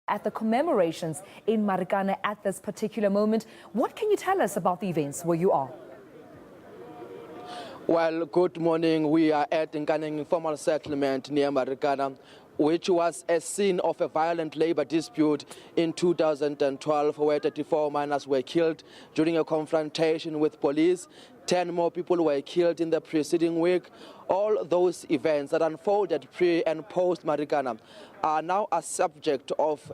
at the commemorations in Marikana at this particular moment. What can you tell us about the events where you are? Well, good morning. We are at Nkaneng informal settlement near Marikana, which was a scene of a violent labor dispute in 2012 where 34 miners were killed during a confrontation with police. 10 more people were killed in the preceding week. All those events that unfolded pre and post Marikana are now a subject of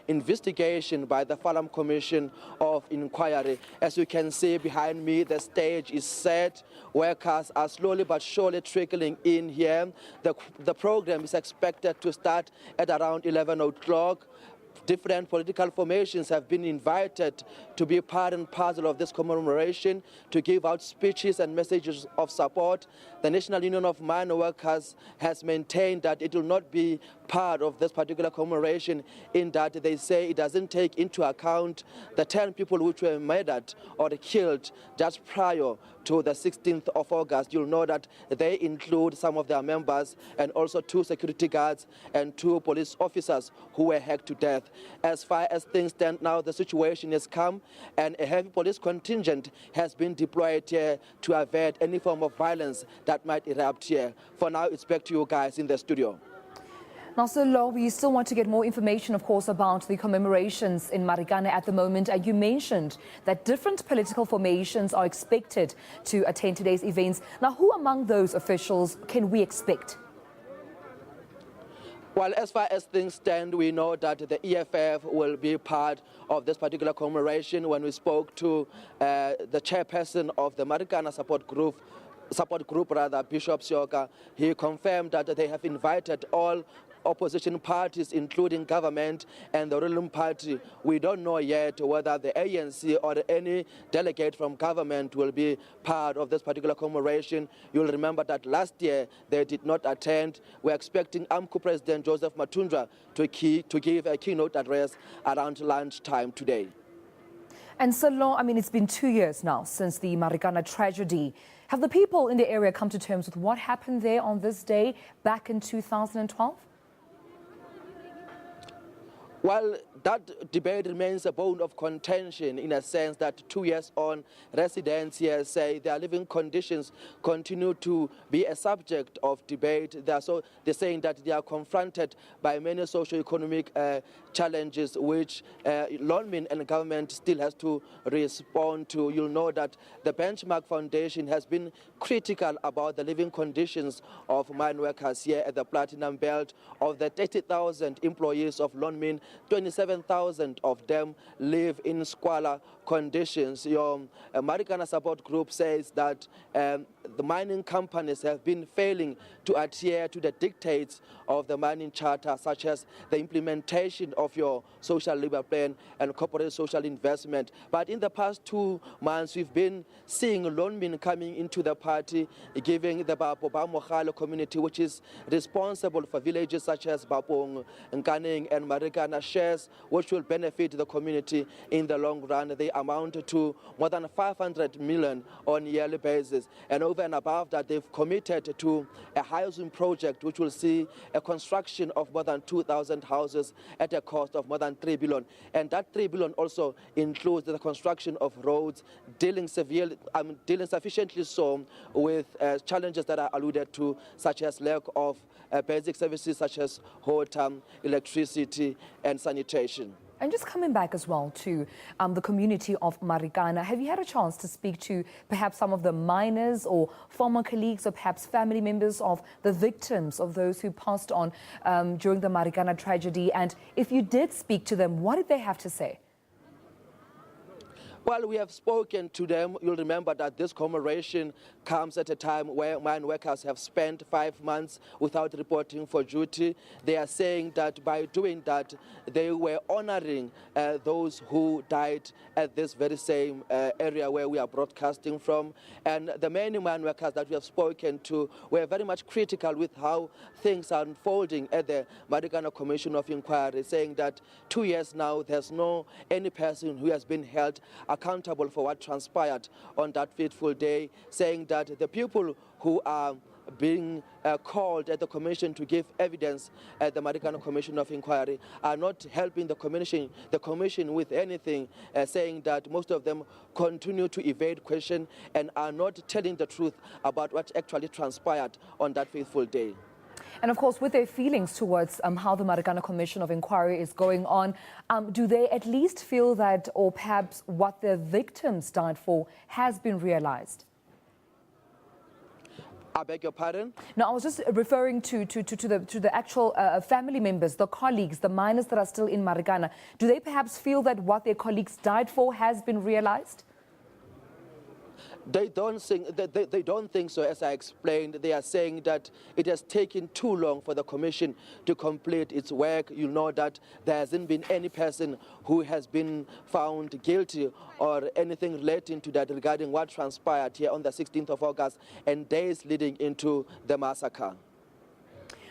investigation by the Falam Commission of Inquiry. As you can see behind me, the stage is set. Workers are slowly but surely trickling in here. The program is expected to start at around 11 o'clock. Different political formations have been invited to be part and parcel of this commemoration, to give out speeches and messages of support. The National Union of Mine Workers has maintained that it will not be part of this particular commemoration, in that they say it doesn't take into account the 10 people which were murdered or killed just prior to the 16th of August. You'll know that they include some of their members and also 2 security guards and 2 police officers who were hacked to death. As far as things stand now, the situation has come and a heavy police contingent has been deployed here to avert any form of violence that might erupt here. For now, it's back to you guys in the studio. Now, Sir Law, we still want to get more information, of course, about the commemorations in Marikana at the moment. And you mentioned that different political formations are expected to attend today's events. Now, who among those officials can we expect? Well, as far as things stand, we know that the EFF will be part of this particular commemoration. When we spoke to the chairperson of the Marikana support group, Bishop Sioka, he confirmed that they have invited all opposition parties, including government and the ruling party. We don't know yet whether the ANC or any delegate from government will be part of this particular commemoration. You'll remember that last year they did not attend. We're expecting AMCU President Joseph Matundra to give a keynote address around lunchtime today. And so, Law, I mean, it's been 2 years now since the Marikana tragedy. Have the people in the area come to terms with what happened there on this day back in 2012? Well, that debate remains a bone of contention in a sense that 2 years on, residents here say their living conditions continue to be a subject of debate. They're saying that they are confronted by many socio-economic challenges which Lonmin and government still has to respond to. You'll know that the Benchmark Foundation has been critical about the living conditions of mine workers here at the Platinum Belt. Of the 30,000 employees of Lonmin, 27,000 of them live in squalor conditions. Your Marikana support group says that the mining companies have been failing to adhere to the dictates of the mining charter, such as the implementation of your social labor plan and corporate social investment. But in the past 2 months, we've been seeing Lonmin coming into the party, giving the Bapobamokgale community, which is responsible for villages such as Bapong, Nkaneng and Marikana, shares which will benefit the community in the long run. They amount to more than 500 million on a yearly basis. And over and above that, they've committed to a housing project which will see a construction of more than 2,000 houses at a cost of more than 3 billion. And that 3 billion also includes the construction of roads, dealing sufficiently so with challenges that are alluded to, such as lack of basic services such as water, electricity and sanitation. And just coming back as well to the community of Marikana, have you had a chance to speak to perhaps some of the miners or former colleagues or perhaps family members of the victims of those who passed on during the Marikana tragedy? And if you did speak to them, what did they have to say? Well, we have spoken to them. You'll remember that this commemoration comes at a time where mine workers have spent 5 months without reporting for duty. They are saying that by doing that, they were honoring those who died at this very same area where we are broadcasting from. And the many mine workers that we have spoken to were very much critical with how things are unfolding at the Marikana Commission of Inquiry, saying that 2 years now, there's no any person who has been held accountable for what transpired on that fateful day, saying that the people who are being called at the commission to give evidence at the Marikana Commission of Inquiry are not helping the commission with anything, saying that most of them continue to evade question and are not telling the truth about what actually transpired on that fateful day. And of course, with their feelings towards how the Marikana Commission of Inquiry is going on, do they at least feel that, or perhaps what the victims died for, has been realized? I beg your pardon? No, I was just referring to the actual family members, the colleagues, the miners that are still in Marikana. Do they perhaps feel that what their colleagues died for has been realized? They don't think so, as I explained. They are saying that it has taken too long for the commission to complete its work. You know that there hasn't been any person who has been found guilty or anything relating to that regarding what transpired here on the 16th of August and days leading into the massacre.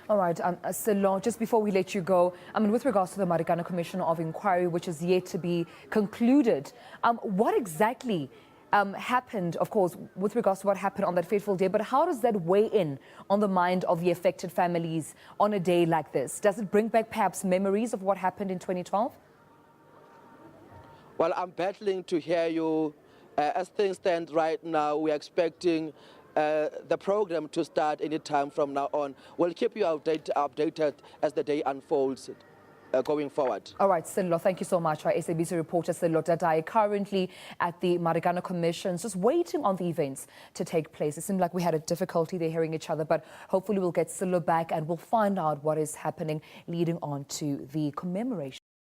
All right, Sello, just before we let you go, with regards to the Marikana Commission of Inquiry, which is yet to be concluded, what exactly happened, of course, with regards to what happened on that fateful day, but how does that weigh in on the mind of the affected families on a day like this? Does it bring back perhaps memories of what happened in 2012? Well, I'm battling to hear you. As things stand right now, we're expecting the program to start any time from now on. We'll keep you updated as the day unfolds. Going forward. All right, Sello, thank you so much. Our SABC reporter Sello Dadai, currently at the Marikana Commission, just waiting on the events to take place. It seemed like we had a difficulty there hearing each other, but hopefully we'll get Sello back and we'll find out what is happening leading on to the commemoration.